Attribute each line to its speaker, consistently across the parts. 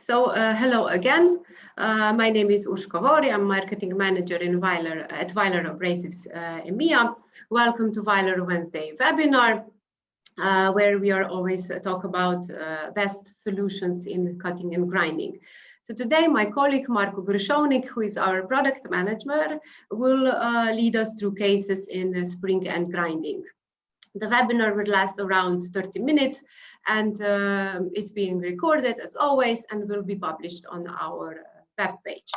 Speaker 1: Hello again. My name is Urška Vori. I'm marketing manager in at Weiler Abrasives EMEA. Welcome to Weiler Wednesday webinar, where we are always talk about best solutions in cutting and grinding. So today, my colleague Marko Gršovnik, who is our product manager, will lead us through cases in spring and grinding. The webinar will last around 30 minutes and it's being recorded as always and will be published on our web page.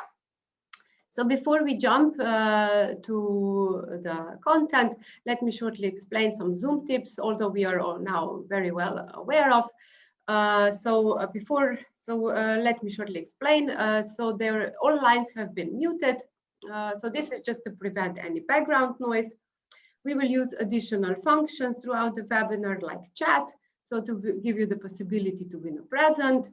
Speaker 1: So before we jump to the content, let me shortly explain some Zoom tips, although we are all now very well aware of. Let me shortly explain. All lines have been muted. So this is just to prevent any background noise. We will use additional functions throughout the webinar like chat, so to give you the possibility to win a present.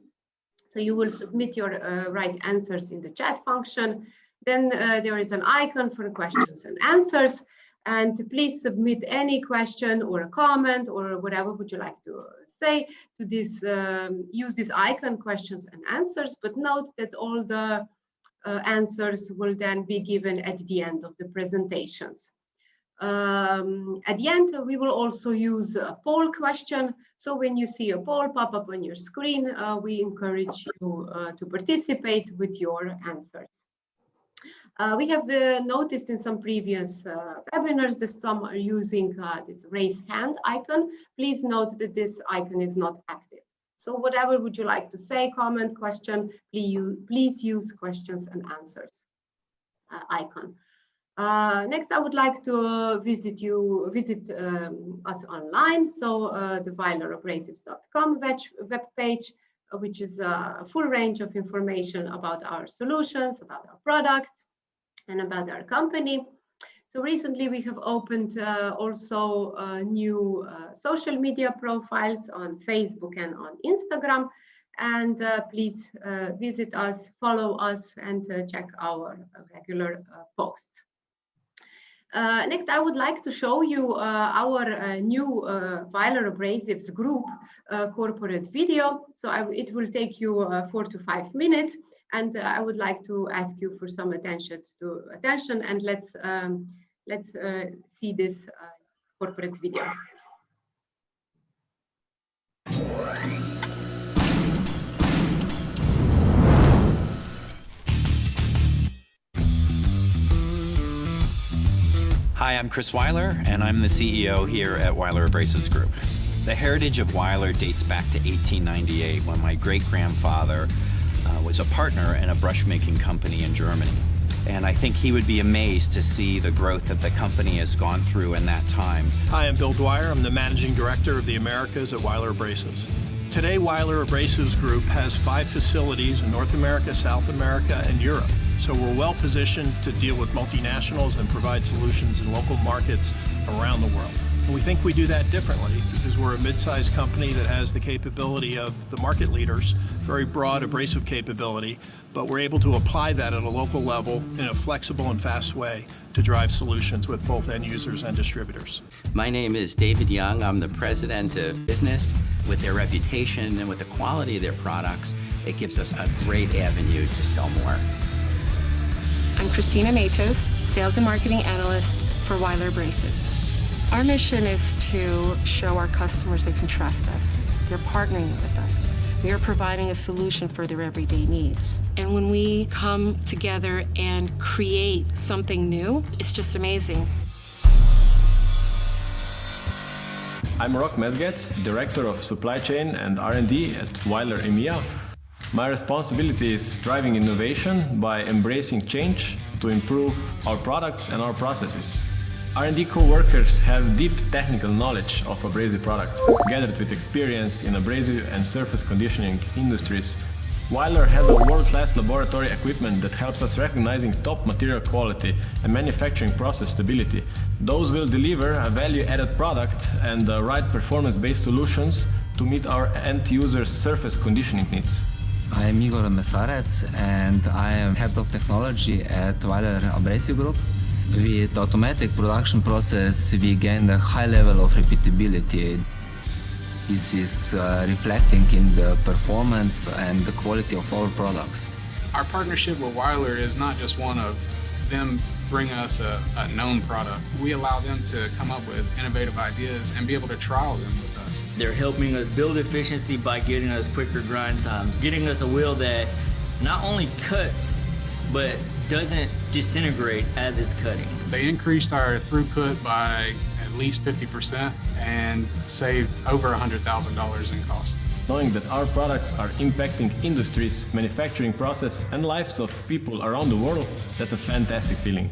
Speaker 1: So you will submit your right answers in the chat function. Then there is an icon for questions and answers. And please submit any question or a comment or whatever would you like to say to this, use this icon, questions and answers, but note that all the answers will then be given at the end of the presentations. At the end, we will also use a poll question. So when you see a poll pop up on your screen, we encourage you to participate with your answers. We have noticed in some previous webinars that some are using this raise hand icon. Please note that this icon is not active. So whatever would you like to say, comment, question, please use questions and answers icon. Next, I would like to visit us online. So the weilerabrasives.com web page, which is a full range of information about our solutions, about our products, and about our company. So recently we have opened also new social media profiles on Facebook and on Instagram. And please visit us, follow us, and check our regular posts. Next, I would like to show you our new Weiler Abrasives group corporate video. So it will take you 4 to 5 minutes, and I would like to ask you for some attention and let's see this corporate video.
Speaker 2: Hi, I'm Chris Weiler, and I'm the CEO here at Weiler Abrasives Group. The heritage of Weiler dates back to 1898, when my great-grandfather was a partner in a brush-making company in Germany. And I think he would be amazed to see the growth that the company has gone through in that time.
Speaker 3: Hi, I'm Bill Dwyer. I'm the Managing Director of the Americas at Weiler Abrasives. Today, Weiler Abrasives Group has 5 facilities in North America, South America, and Europe. So we're well positioned to deal with multinationals and provide solutions in local markets around the world. And we think we do that differently because we're a mid-sized company that has the capability of the market leaders, very broad abrasive capability, but we're able to apply that at a local level in a flexible and fast way to drive solutions with both end users and distributors.
Speaker 4: My name is David Young. I'm the president of business. With their reputation and with the quality of their products, it gives us a great avenue to sell more.
Speaker 5: I'm Christina Matos, Sales and Marketing Analyst for Weiler Abrasives. Our mission is to show our customers they can trust us. They're partnering with us. We are providing a solution for their everyday needs. And when we come together and create something new, it's just amazing.
Speaker 6: I'm Rok Mezgec, Director of Supply Chain and R&D at Weiler EMEA. My responsibility is driving innovation by embracing change to improve our products and our processes. R&D co-workers have deep technical knowledge of abrasive products, gathered with experience in abrasive and surface conditioning industries. Weiler has a world-class laboratory equipment that helps us recognizing top material quality and manufacturing process stability. Those will deliver a value-added product and the right performance-based solutions to meet our end users' surface conditioning needs.
Speaker 7: I am Igor Mesarec and I am Head of Technology at Weiler Abrasives Group. With automatic production process, we gain a high level of repeatability. This is reflecting in the performance and the quality of our products.
Speaker 8: Our partnership with Weiler is not just one of them bring us a known product. We allow them to come up with innovative ideas and be able to trial them with us.
Speaker 9: They're helping us build efficiency by getting us quicker grind times, getting us a wheel that not only cuts, but doesn't disintegrate as it's cutting.
Speaker 8: They increased our throughput by at least 50% and saved over $100,000 in cost.
Speaker 6: Knowing that our products are impacting industries, manufacturing process, and lives of people around the world, that's a fantastic feeling.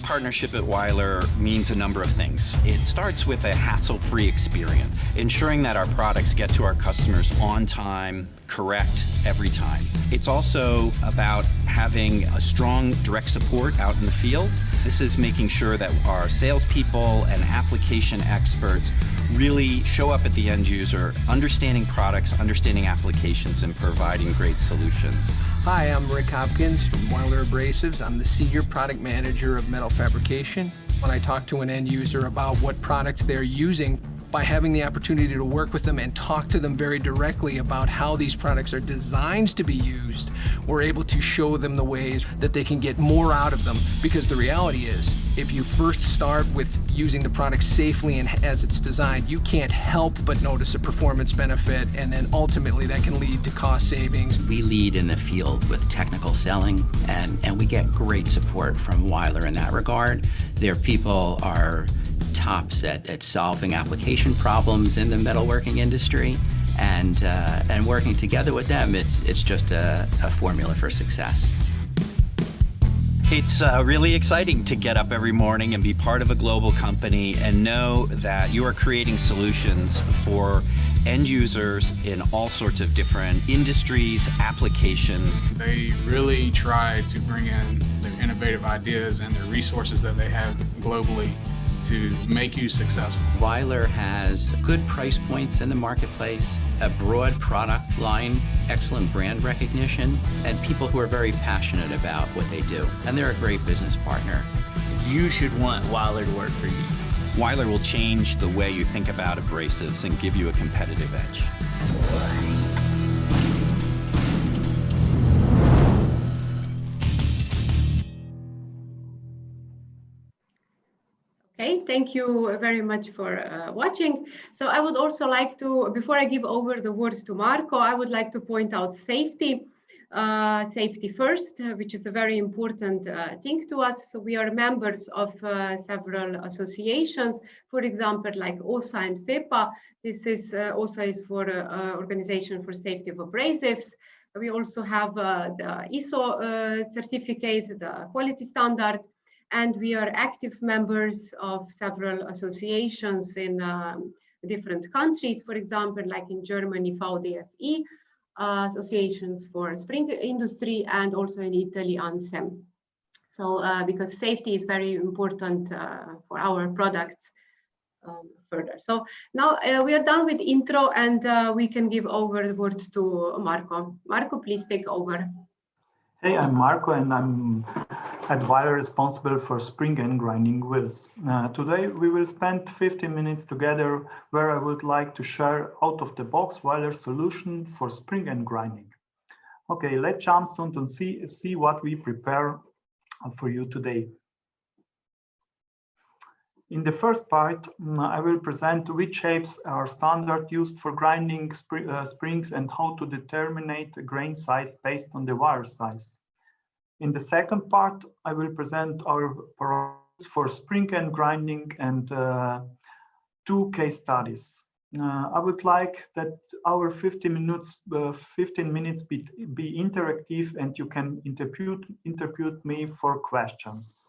Speaker 2: Partnership at Weiler means a number of things. It starts with a hassle-free experience, ensuring that our products get to our customers on time, correct every time. It's also about having a strong direct support out in the field. This is making sure that our salespeople and application experts really show up at the end user, understanding products, understanding applications, and providing great solutions.
Speaker 3: Hi, I'm Rick Hopkins from Weiler Abrasives. I'm the Senior Product Manager of Metal Fabrication. When I talk to an end user about what products they're using, by having the opportunity to work with them and talk to them very directly about how these products are designed to be used, we're able to show them the ways that they can get more out of them. Because the reality is, if you first start with using the product safely and as it's designed, you can't help but notice a performance benefit, and then ultimately that can lead to cost savings.
Speaker 4: We lead in the field with technical selling, and we get great support from Weiler in that regard. Their people are tops at solving application problems in the metalworking industry, and working together with them, it's just a formula for success.
Speaker 2: It's really exciting to get up every morning and be part of a global company and know that you are creating solutions for end users in all sorts of different industries, applications.
Speaker 8: They really try to bring in their innovative ideas and their resources that they have globally to make you successful.
Speaker 4: Weiler has good price points in the marketplace, a broad product line, excellent brand recognition, and people who are very passionate about what they do. And they're a great business partner.
Speaker 9: You should want Weiler to work for you.
Speaker 2: Weiler will change the way you think about abrasives and give you a competitive edge.
Speaker 1: Okay, thank you very much for watching. So I would also like to, before I give over the word to Marco, I would like to point out safety. Safety first, which is a very important thing to us. So we are members of several associations, for example, like OSA and FEPA. This is OSA is for Organization for Safety of Abrasives. We also have the ISO certificate, the quality standard. And we are active members of several associations in different countries, for example, like in Germany, VDFI, associations for spring industry, and also in Italy, ANSEM. So because safety is very important for our products further. So now we are done with intro, and we can give over the word to Marco. Marco, please take over.
Speaker 10: Hey, I'm Marco, and I'm at Weiler responsible for spring and grinding wheels. Today we will spend 15 minutes together where I would like to share out-of-the-box Weiler solution for spring and grinding. Okay, let's jump soon and see what we prepare for you today. In the first part, I will present which shapes are standard used for grinding springs and how to determine the grain size based on the wire size. In the second part, I will present our products for spring and grinding and 2 case studies. I would like that our 15 minutes be interactive, and you can interpret me for questions.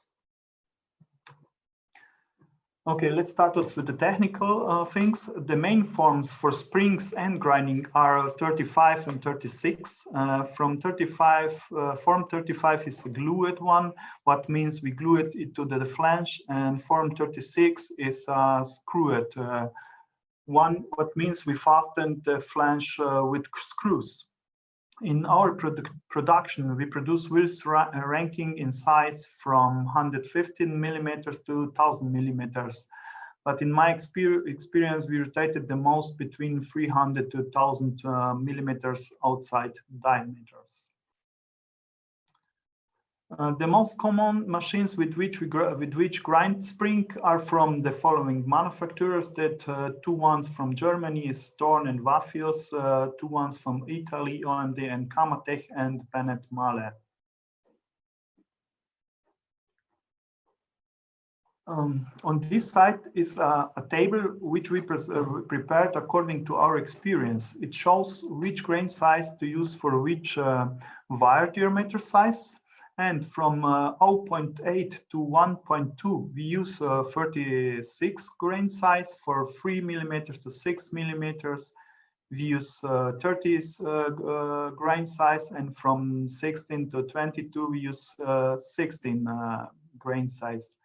Speaker 10: Okay, let's start with the technical things. The main forms for springs and grinding are 35 and 36. From 35, form 35 is a glued one, what means we glue it to the flange, and form 36 is a screwed one, what means we fasten the flange with screws. In our production, we produce wheels ranking in size from 115 millimeters to 1000 millimeters. but in my experience, we rotated the most between 300 to 1000 millimeters outside diameters. The most common machines with which grind spring are from the following manufacturers. That two ones from Germany is Storn and Vafios, two ones from Italy, OMD and Kamatech, and Bennett Mahler. On this side is a table which we prepared according to our experience. It shows which grain size to use for which wire diameter size. And from 0.8 to 1.2, we use 36 grain size. For 3 millimeters to 6 millimeters, we use 30 grain size. And from 16 to 22, we use 16 grain size.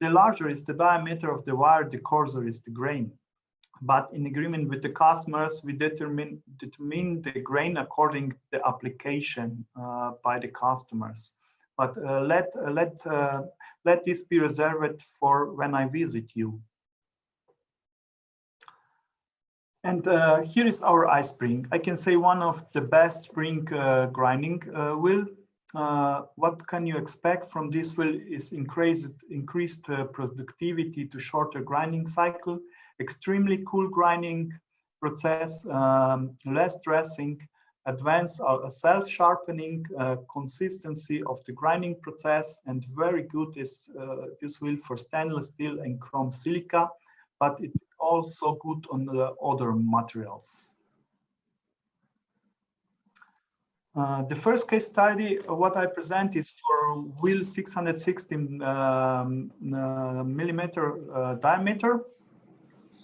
Speaker 10: The larger is the diameter of the wire, the coarser is the grain. But in agreement with the customers, we determine the grain according to the application by the customers. But let this be reserved for when I visit you. And here is our ice spring. I can say one of the best spring grinding wheel. What can you expect from this wheel is increased productivity to shorter grinding cycle, extremely cool grinding process, less dressing, advanced self-sharpening, consistency of the grinding process, and very good is this wheel for stainless steel and chrome silica, but it's also good on the other materials. The first case study, what I present is for wheel 616 millimeter diameter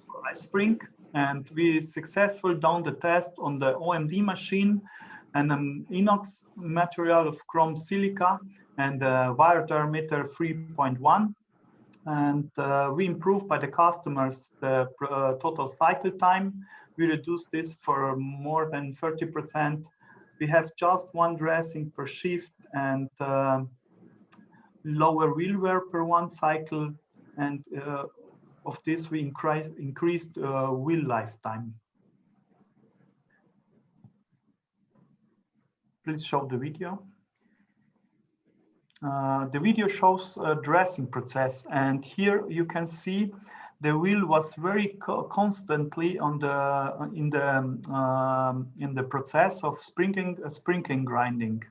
Speaker 10: for ice spring, and we successfully done the test on the OMD machine and an inox material of chrome silica and wire diameter 3.1, and we improved by the customers the total cycle time. We reduced this for more than 30%. We have just one dressing per shift and lower wheel wear per one cycle, and of this we increased wheel lifetime. Please show the video. The video shows a dressing process, and here you can see the wheel was very constantly on in the process of sprinking grinding.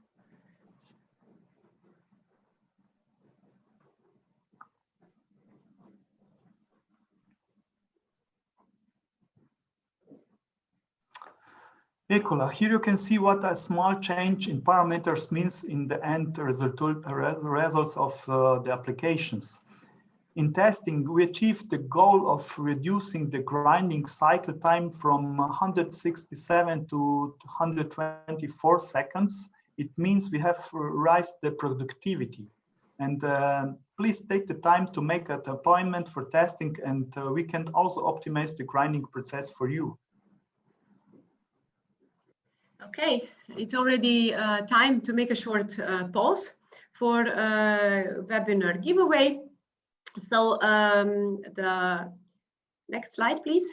Speaker 10: Ecola, here you can see what a small change in parameters means in the end results of the applications. In testing, we achieved the goal of reducing the grinding cycle time from 167 to 124 seconds. It means we have raised the productivity. And please take the time to make an appointment for testing, and we can also optimize the grinding process for you.
Speaker 1: Okay, it's already time to make a short pause for webinar giveaway. So the next slide, please.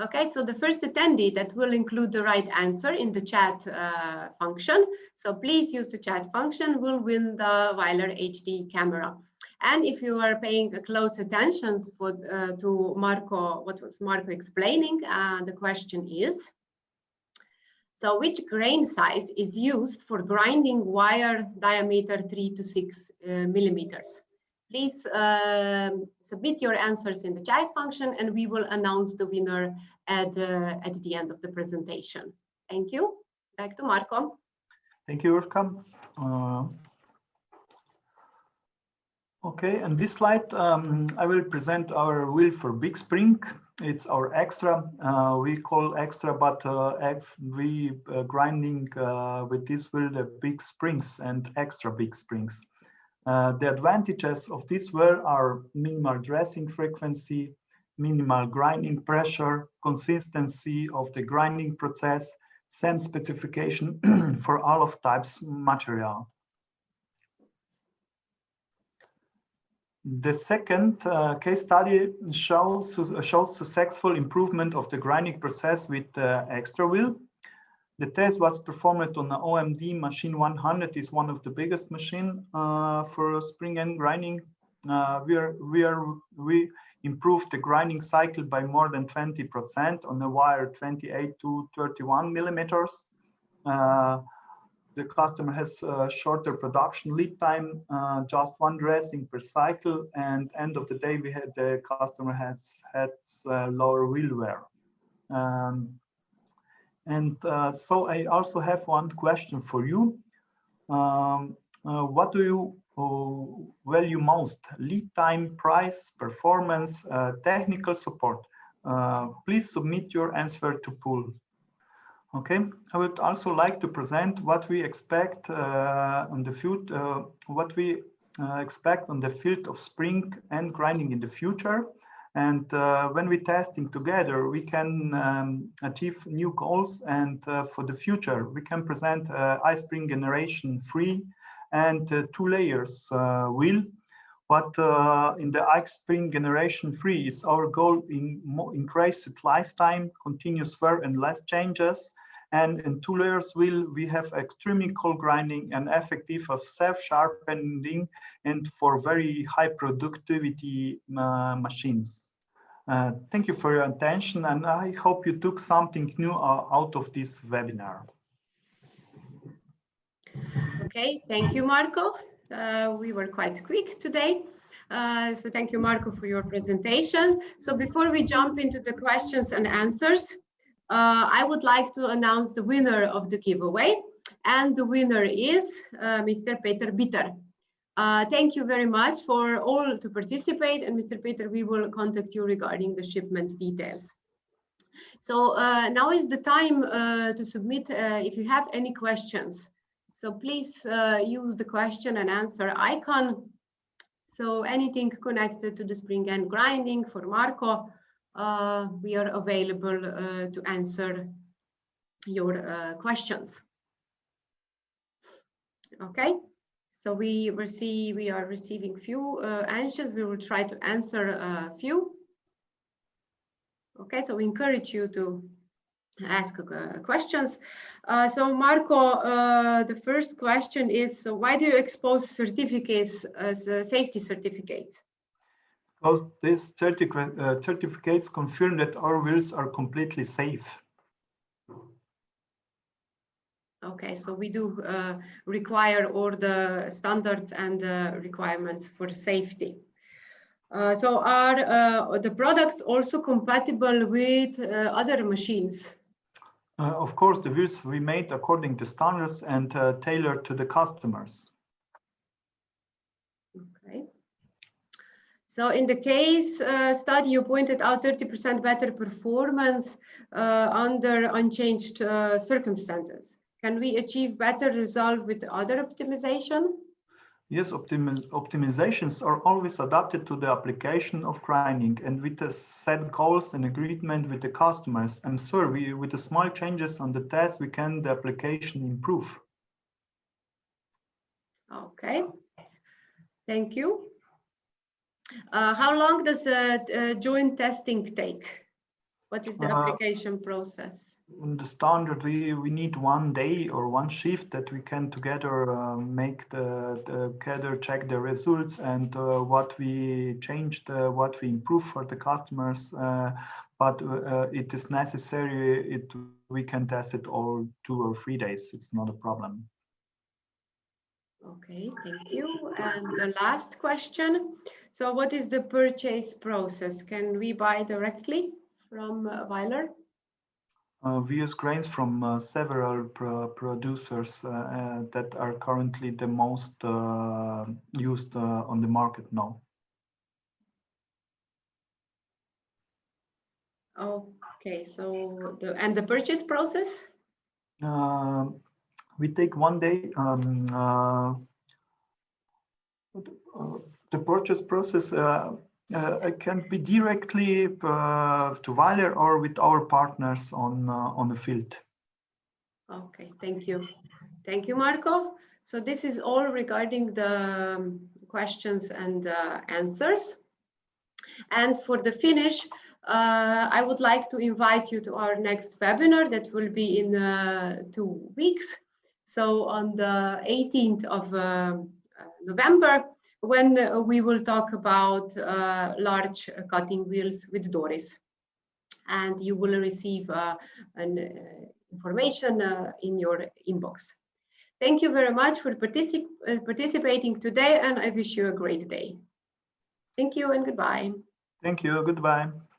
Speaker 1: Okay, so the first attendee that will include the right answer in the chat function. So please use the chat function, will win the Weiler HD camera. And if you are paying close attention to Marco, what was Marco explaining, the question is, so which grain size is used for grinding wire diameter 3 to 6 millimeters? Please submit your answers in the chat function, and we will announce the winner at the end of the presentation. Thank you. Back to Marco.
Speaker 10: Thank you, Urka. Okay, on this slide, I will present our wheel for big spring. It's our extra. We call extra, but we grinding with this wheel the big springs and extra big springs. The advantages of this wheel are minimal dressing frequency, minimal grinding pressure, consistency of the grinding process, same specification for all of types material. The second case study shows successful improvement of the grinding process with extra wheel. The test was performed on the OMD machine 100. Is one of the biggest machine for spring end grinding. We improved the grinding cycle by more than 20% on the wire 28 to 31 millimeters. The customer has shorter production lead time, just one dressing per cycle, and end of the day the customer has lower wheel wear. So I also have one question for you. What do you value most? Lead time, price, performance, technical support? Please submit your answer to poll. Okay, I would also like to present what we expect on the future, expect on the field of spring and grinding in the future. And when we testing together, we can achieve new goals. And for the future, we can present iSpring generation 3 and 2 layers wheel. But in the iSpring generation 3 is our goal in increased lifetime, continuous wear and less changes. And in 2 layers wheel, we have extremely cold grinding and effective of self-sharpening and for very high productivity machines. Thank you for your attention, and I hope you took something new out of this webinar.
Speaker 1: Okay, thank you, Marco. We were quite quick today. So thank you, Marco, for your presentation. So before we jump into the questions and answers, I would like to announce the winner of the giveaway. And the winner is Mr. Peter Bitter. Thank you very much for all to participate. And Mr. Peter, we will contact you regarding the shipment details. So now is the time to submit if you have any questions. So please use the question and answer icon. So anything connected to the spring end grinding for Marco, we are available to answer your questions. Okay, so we are receiving few answers. We will try to answer a few. Okay, so we encourage you to ask questions. So Marco, the first question is, so why do you expose certificates as safety certificates?
Speaker 10: Because these certificates confirm that our wheels are completely safe.
Speaker 1: Okay, so we do require all the standards and requirements for safety. So are the products also compatible with other machines?
Speaker 10: Of course, the wheels we made according to standards and tailored to the customers.
Speaker 1: Okay. So in the case study, you pointed out 30% better performance under unchanged circumstances. Can we achieve better result with other optimization?
Speaker 10: Yes, optimizations are always adapted to the application of grinding and with the set goals and agreement with the customers. I'm sure with the small changes on the test, the application improve.
Speaker 1: Okay, thank you. How long does joint testing take? What is the application process?
Speaker 10: In the standard, we need 1 day or 1 shift that we can together make together check the results and what we changed, what we improve for the customers. But it is necessary. We can test it all 2 or 3 days. It's not a problem.
Speaker 1: Okay, thank you. And the last question. So what is the purchase process? Can we buy directly from Weiler?
Speaker 10: We use grains from several producers that are currently the most used on the market now.
Speaker 1: Okay, so the purchase process?
Speaker 10: We take 1 day. The purchase process can be directly to Weiler or with our partners on the field.
Speaker 1: Okay, thank you. Thank you, Marco. So this is all regarding the questions and answers. And for the finish, I would like to invite you to our next webinar that will be in 2 weeks. So on the 18th of November, when we will talk about large cutting wheels with Doris. And you will receive information in your inbox. Thank you very much for participating today, and I wish you a great day. Thank you and goodbye.
Speaker 10: Thank you. Goodbye.